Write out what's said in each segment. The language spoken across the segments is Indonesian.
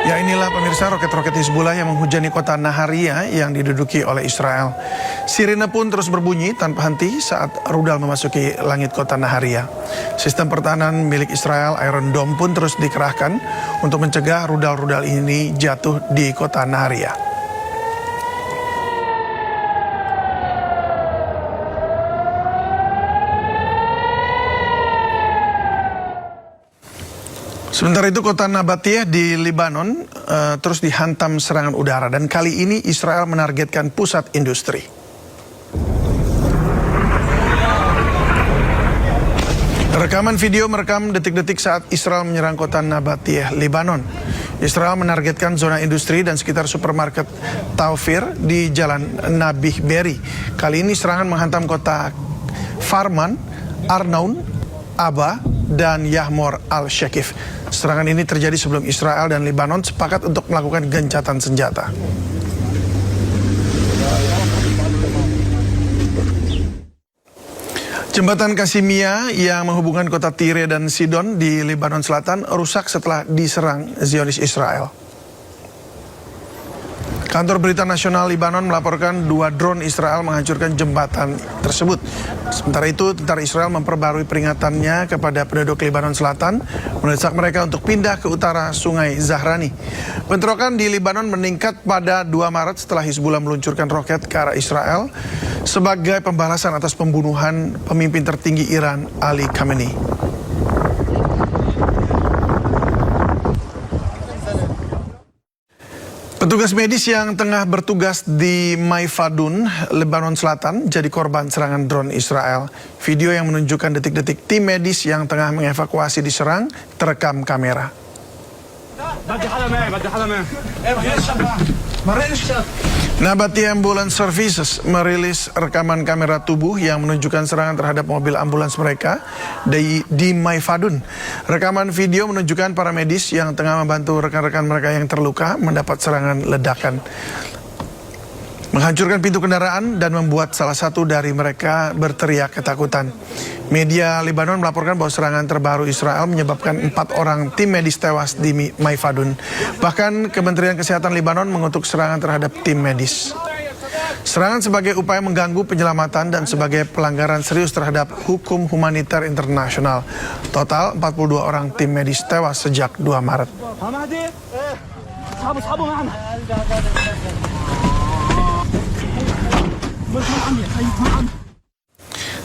Ya, inilah pemirsa roket-roket Hizbullah yang menghujani kota Naharia yang diduduki oleh Israel. Sirine pun terus berbunyi tanpa henti saat rudal memasuki langit kota Naharia. Sistem pertahanan milik Israel, Iron Dome, pun terus dikerahkan untuk mencegah rudal-rudal ini jatuh di kota Naharia. Sementara itu kota Nabatiyah di Lebanon terus dihantam serangan udara dan kali ini Israel menargetkan pusat industri. Rekaman video merekam detik-detik saat Israel menyerang kota Nabatiyah, Lebanon. Israel menargetkan zona industri dan sekitar supermarket Taufir di Jalan Nabih Berri. Kali ini serangan menghantam kota Farman, Arnaun, Aba, dan Yahmor al-Shakif. Serangan ini terjadi sebelum Israel dan Lebanon sepakat untuk melakukan gencatan senjata. Jembatan Kasimia yang menghubungkan kota Tire dan Sidon di Lebanon Selatan rusak setelah diserang Zionis Israel. Kantor Berita Nasional Lebanon melaporkan 2 drone Israel menghancurkan jembatan tersebut. Sementara itu, tentara Israel memperbarui peringatannya kepada penduduk Lebanon Selatan, mendesak mereka untuk pindah ke utara Sungai Zahrani. Bentrokan di Lebanon meningkat pada 2 Maret setelah Hizbullah meluncurkan roket ke arah Israel sebagai pembalasan atas pembunuhan pemimpin tertinggi Iran, Ali Khamenei. Petugas medis yang tengah bertugas di Maifadun, Lebanon Selatan, jadi korban serangan drone Israel. Video yang menunjukkan detik-detik tim medis yang tengah mengevakuasi diserang terekam kamera. Nabatiyah Ambulance Services merilis rekaman kamera tubuh yang menunjukkan serangan terhadap mobil ambulans mereka di Maifadun. Rekaman video menunjukkan para medis yang tengah membantu rekan-rekan mereka yang terluka mendapat serangan ledakan, menghancurkan pintu kendaraan dan membuat salah satu dari mereka berteriak ketakutan. Media Lebanon melaporkan bahwa serangan terbaru Israel menyebabkan 4 orang tim medis tewas di Maifadun. Bahkan Kementerian Kesehatan Lebanon mengutuk serangan terhadap tim medis. Serangan sebagai upaya mengganggu penyelamatan dan sebagai pelanggaran serius terhadap hukum humaniter internasional. Total 42 orang tim medis tewas sejak 2 Maret.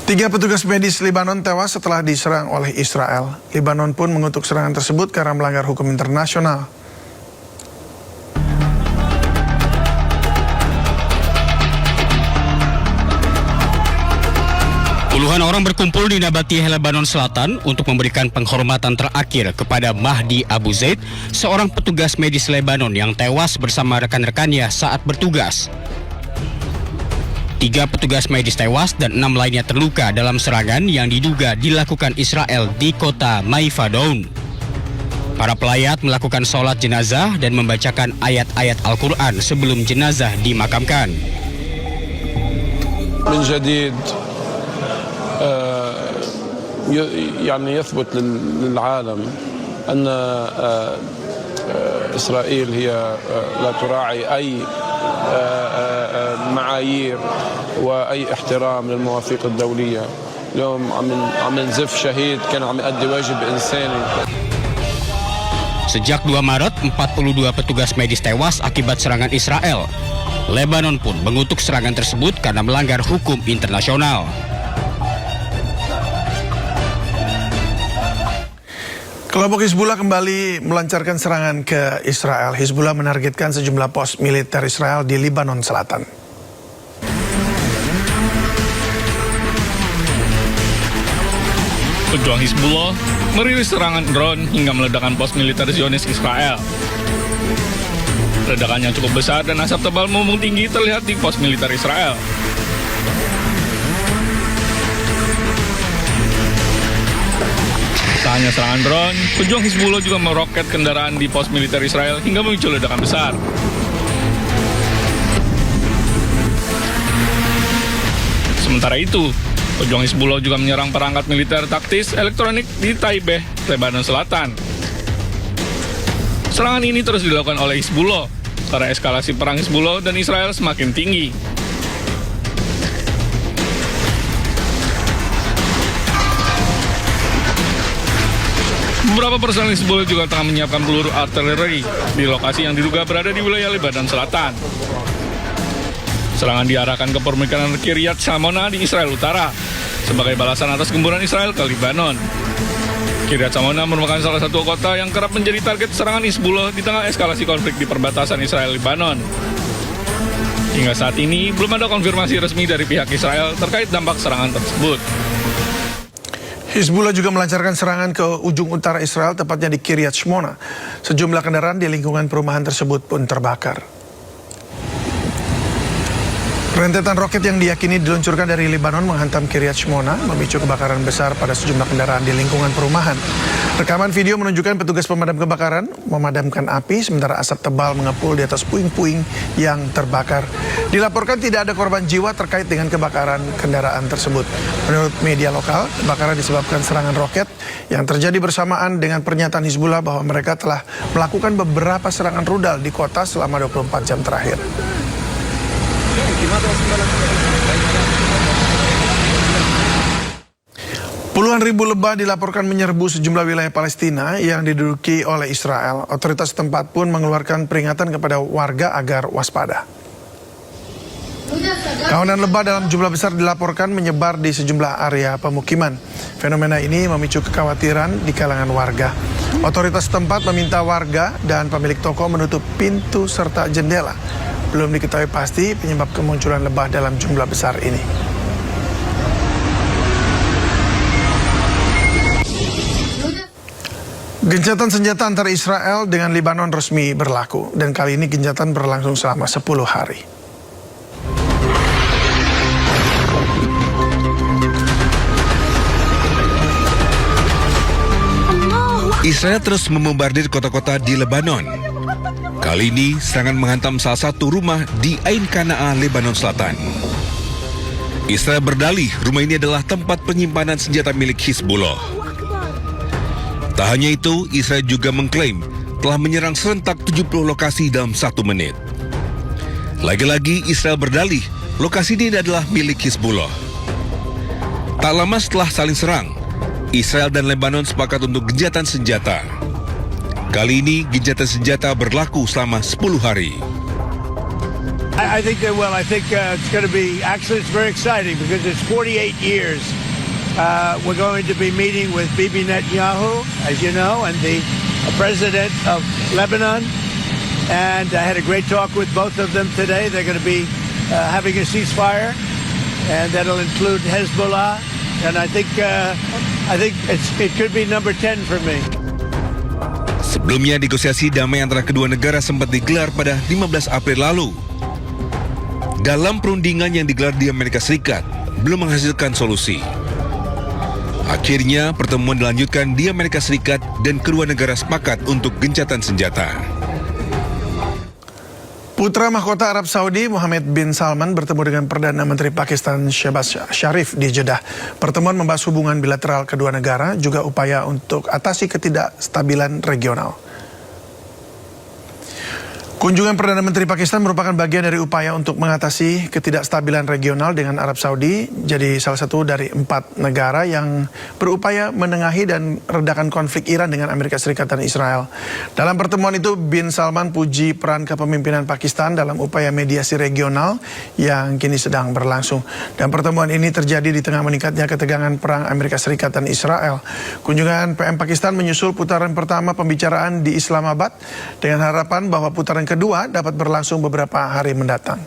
3 petugas medis Lebanon tewas setelah diserang oleh Israel. Lebanon pun mengutuk serangan tersebut karena melanggar hukum internasional. Puluhan orang berkumpul di Nabatiyah, Lebanon Selatan untuk memberikan penghormatan terakhir kepada Mahdi Abu Zaid, seorang petugas medis Lebanon yang tewas bersama rekan-rekannya saat bertugas. 3 petugas medis tewas dan 6 lainnya terluka dalam serangan yang diduga dilakukan Israel di kota Maifadun. Para pelayat melakukan sholat jenazah dan membacakan ayat-ayat Al-Quran sebelum jenazah dimakamkan. من جديد يعني يثبت للعالم أن إسرائيل هي لا تراعي أي معايير وأي احترام للمواثيق الدولية. اليوم عم نزف شهيد كان عم يؤدي واجب إنساني. Sejak 2 Maret, 42 petugas medis tewas akibat serangan Israel. Lebanon pun mengutuk serangan tersebut karena melanggar hukum internasional. Kelompok Hizbullah kembali melancarkan serangan ke Israel. Hizbullah menargetkan sejumlah pos militer Israel di Lebanon Selatan. Pejuang Hizbullah merilis serangan drone hingga meledakkan pos militer Zionis Israel. Ledakan yang cukup besar dan asap tebal membumbung tinggi terlihat di pos militer Israel. Tak hanya serangan drone, pejuang Hizbullah juga meroket kendaraan di pos militer Israel hingga memicu ledakan besar. Sementara itu, pejuang Hizbullah juga menyerang perangkat militer taktis elektronik di Taibeh, Lebanon Selatan. Serangan ini terus dilakukan oleh Hizbullah karena eskalasi perang Hizbullah dan Israel semakin tinggi. Beberapa personel Hizbullah juga tengah menyiapkan peluru artileri di lokasi yang diduga berada di wilayah Lebanon Selatan. Serangan diarahkan ke permukiman Kiryat Shmona di Israel Utara sebagai balasan atas gemburan Israel ke Lebanon. Kiryat Shmona merupakan salah satu kota yang kerap menjadi target serangan Hizbullah di tengah eskalasi konflik di perbatasan Israel-Lebanon. Hingga saat ini belum ada konfirmasi resmi dari pihak Israel terkait dampak serangan tersebut. Hizbullah juga melancarkan serangan ke ujung utara Israel, tepatnya di Kiryat Shmona. Sejumlah kendaraan di lingkungan perumahan tersebut pun terbakar. Rentetan roket yang diyakini diluncurkan dari Lebanon menghantam Kiryat Shmona, memicu kebakaran besar pada sejumlah kendaraan di lingkungan perumahan. Rekaman video menunjukkan petugas pemadam kebakaran memadamkan api, sementara asap tebal mengepul di atas puing-puing yang terbakar. Dilaporkan tidak ada korban jiwa terkait dengan kebakaran kendaraan tersebut. Menurut media lokal, kebakaran disebabkan serangan roket yang terjadi bersamaan dengan pernyataan Hizbullah bahwa mereka telah melakukan beberapa serangan rudal di kota selama 24 jam terakhir. Puluhan ribu lebah dilaporkan menyerbu sejumlah wilayah Palestina yang diduduki oleh Israel. Otoritas setempat pun mengeluarkan peringatan kepada warga agar waspada. Kawanan lebah dalam jumlah besar dilaporkan menyebar di sejumlah area pemukiman. Fenomena ini memicu kekhawatiran di kalangan warga. Otoritas setempat meminta warga dan pemilik toko menutup pintu serta jendela. Belum diketahui pasti penyebab kemunculan lebah dalam jumlah besar ini. Gencatan senjata antara Israel dengan Lebanon resmi berlaku, dan kali ini gencatan berlangsung selama 10 hari. Israel terus membombardir kota-kota di Lebanon. Kali ini serangan menghantam salah satu rumah di Ain Qana'a, Lebanon Selatan. Israel berdalih rumah ini adalah tempat penyimpanan senjata milik Hizbullah. Tak hanya itu, Israel juga mengklaim telah menyerang serentak 70 lokasi dalam 1 menit. Lagi-lagi Israel berdalih lokasi ini adalah milik Hizbullah. Tak lama setelah saling serang, Israel dan Lebanon sepakat untuk gencatan senjata. Kali ini gencatan senjata berlaku selama 10 hari. I think they will. I think it's going to be, actually it's very exciting because it's 48 years. We're going to be meeting with Bibi Netanyahu, as you know, and the president of Lebanon. And I had a great talk with both of them today. They're going to be having a ceasefire, and that'll include Hezbollah. And I think it could be number 10 for me. Sebelumnya negosiasi damai antara kedua negara sempat digelar pada 15 April lalu. Dalam perundingan yang digelar di Amerika Serikat, belum menghasilkan solusi. Akhirnya pertemuan dilanjutkan di Amerika Serikat dan kedua negara sepakat untuk gencatan senjata. Putra mahkota Arab Saudi Mohammed bin Salman bertemu dengan Perdana Menteri Pakistan Shehbaz Sharif di Jeddah. Pertemuan membahas hubungan bilateral kedua negara, juga upaya untuk atasi ketidakstabilan regional. Kunjungan Perdana Menteri Pakistan merupakan bagian dari upaya untuk mengatasi ketidakstabilan regional dengan Arab Saudi, jadi salah satu dari 4 negara yang berupaya menengahi dan redakan konflik Iran dengan Amerika Serikat dan Israel. Dalam pertemuan itu, bin Salman puji peran kepemimpinan Pakistan dalam upaya mediasi regional yang kini sedang berlangsung. Dan pertemuan ini terjadi di tengah meningkatnya ketegangan perang Amerika Serikat dan Israel. Kunjungan PM Pakistan menyusul putaran pertama pembicaraan di Islamabad dengan harapan bahwa putaran kedua dapat berlangsung beberapa hari mendatang.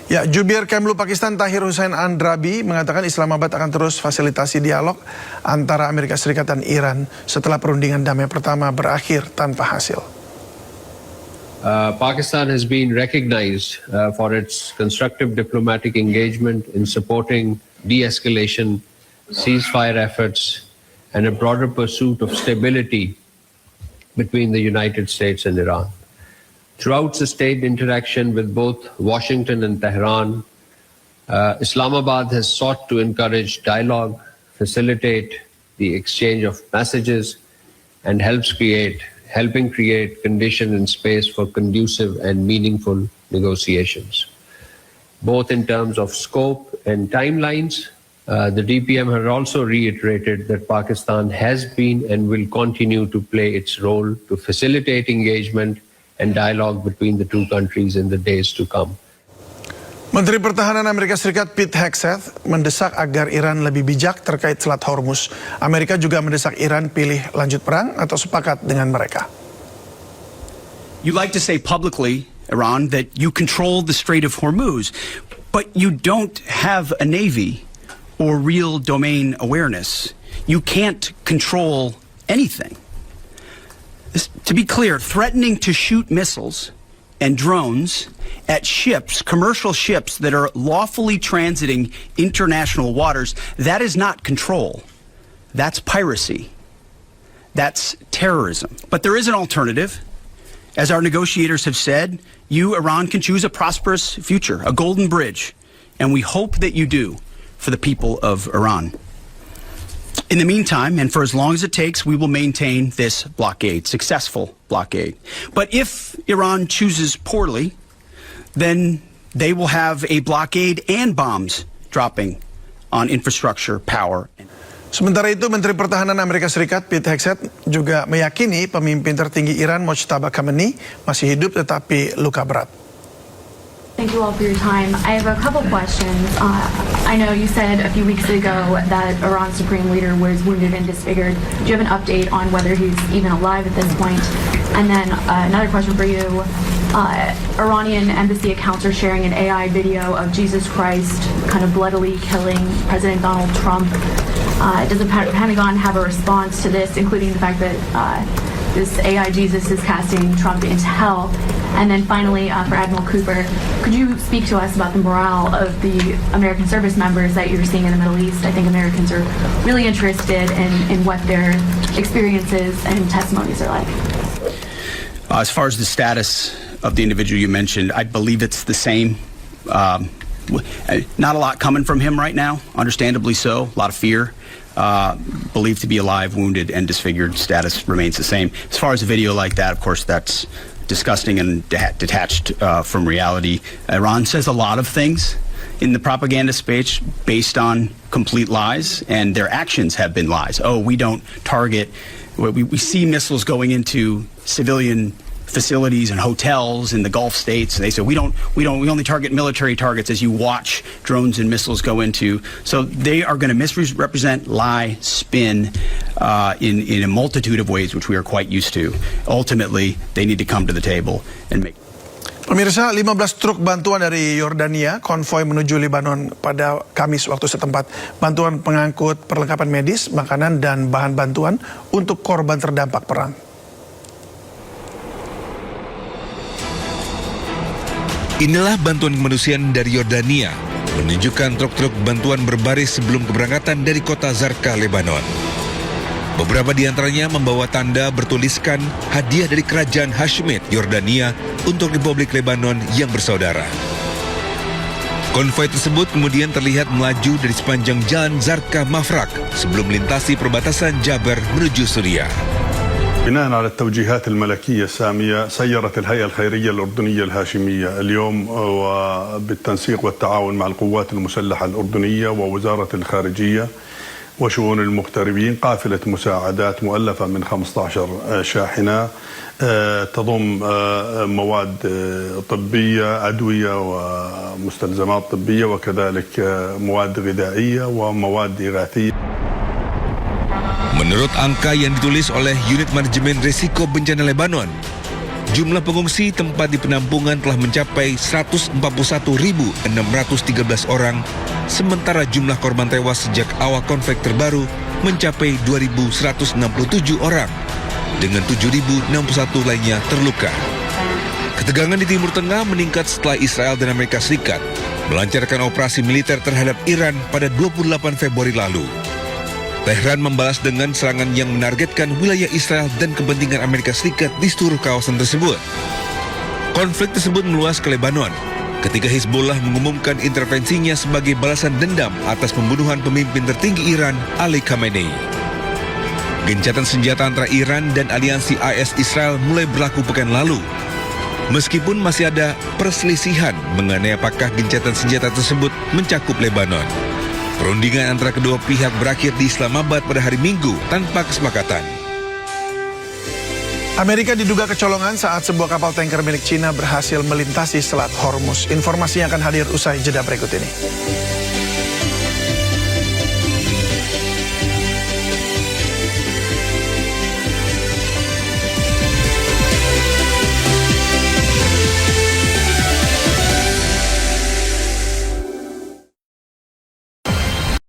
Ya, Jubir Kemlu Pakistan Tahir Hussain Andrabi mengatakan Islamabad akan terus fasilitasi dialog antara Amerika Serikat dan Iran setelah perundingan damai pertama berakhir tanpa hasil. Pakistan has been recognized for its constructive diplomatic engagement in supporting de-escalation, ceasefire efforts, and a broader pursuit of stability between the United States and Iran. Throughout sustained interaction with both Washington and Tehran, Islamabad has sought to encourage dialogue, facilitate the exchange of messages, and helping create conditions and space for conducive and meaningful negotiations. Both in terms of scope and timelines, the DPM has also reiterated that Pakistan has been and will continue to play its role to facilitate engagement and dialogue between the two countries in the days to come. Menteri Pertahanan Amerika Serikat Pete Hegseth mendesak agar Iran lebih bijak terkait Selat Hormuz. Amerika juga mendesak Iran pilih lanjut perang atau sepakat dengan mereka. You like to say publicly, Iran, that you control the Strait of Hormuz, but you don't have a navy or real domain awareness. You can't control anything. To be clear, threatening to shoot missiles and drones at ships, commercial ships that are lawfully transiting international waters, that is not control. That's piracy. That's terrorism. But there is an alternative. As our negotiators have said, you, Iran, can choose a prosperous future, a golden bridge. And we hope that you do for the people of Iran. In the meantime, and for as long as it takes, we will maintain this blockade, successful blockade. But if Iran chooses poorly, then they will have a blockade and bombs dropping on infrastructure, power. Sementara itu, Menteri Pertahanan Amerika Serikat Pete Hegseth juga meyakini pemimpin tertinggi Iran Mojtaba Khamenei masih hidup tetapi luka berat. Thank you all for your time. I have a couple questions. I know you said a few weeks ago that Iran's supreme leader was wounded and disfigured. Do you have an update on whether he's even alive at this point? And then another question for you. Iranian embassy accounts are sharing an AI video of Jesus Christ kind of bloodily killing President Donald Trump. Does the Pentagon have a response to this, including the fact that this AI Jesus is casting Trump into hell? And then finally, for Admiral Cooper, could you speak to us about the morale of the American service members that you're seeing in the Middle East? I think Americans are really interested in what their experiences and testimonies are like. As far as the status of the individual you mentioned, I believe it's the same. Not a lot coming from him right now, understandably so, a lot of fear. Believed to be alive, wounded, and disfigured. Status remains the same. As far as a video like that, of course, that's disgusting and detached from reality. Iran says a lot of things in the propaganda space based on complete lies, and their actions have been lies. Oh, we don't target. We see missiles going into civilian facilities and hotels in the Gulf states. They say we only target military targets as you watch drones and missiles go into. So they are going to misrepresent, lie, spin in a multitude of ways, which we are quite used to. Ultimately, they need to come to the table and make. Pemirsa, 15 truk bantuan dari Yordania konvoi menuju Lebanon pada Kamis waktu setempat. Bantuan pengangkut perlengkapan medis, makanan, dan bahan bantuan untuk korban terdampak perang. Inilah bantuan kemanusiaan dari Yordania, menunjukkan truk-truk bantuan berbaris sebelum keberangkatan dari kota Zarqa, Lebanon. Beberapa di antaranya membawa tanda bertuliskan hadiah dari Kerajaan Hashemite Yordania untuk Republik Lebanon yang bersaudara. Konvoi tersebut kemudian terlihat melaju dari sepanjang jalan Zarqa Mafraq sebelum melintasi perbatasan Jaber menuju Suriah. بناء على التوجيهات الملكية السامية سيرت الهيئة الخيرية الأردنية الهاشمية اليوم وبالتنسيق والتعاون مع القوات المسلحة الأردنية ووزارة الخارجية وشؤون المغتربين قافلة مساعدات مؤلفة من 15 شاحنة تضم مواد طبية أدوية ومستلزمات طبية وكذلك مواد غذائية ومواد إغاثية. Menurut angka yang ditulis oleh Unit Manajemen Risiko Bencana Lebanon, jumlah pengungsi tempat di penampungan telah mencapai 141.613 orang, sementara jumlah korban tewas sejak awal konflik terbaru mencapai 2.167 orang, dengan 7.061 lainnya terluka. Ketegangan di Timur Tengah meningkat setelah Israel dan Amerika Serikat melancarkan operasi militer terhadap Iran pada 28 Februari lalu. Tehran membalas dengan serangan yang menargetkan wilayah Israel dan kepentingan Amerika Serikat di seluruh kawasan tersebut. Konflik tersebut meluas ke Lebanon, ketika Hizbullah mengumumkan intervensinya sebagai balasan dendam atas pembunuhan pemimpin tertinggi Iran, Ali Khamenei. Gencatan senjata antara Iran dan aliansi AS Israel mulai berlaku pekan lalu. Meskipun masih ada perselisihan mengenai apakah gencatan senjata tersebut mencakup Lebanon. Perundingan antara kedua pihak berakhir di Islamabad pada hari Minggu tanpa kesepakatan. Amerika diduga kecolongan saat sebuah kapal tanker milik Cina berhasil melintasi Selat Hormuz. Informasinya akan hadir usai jeda berikut ini.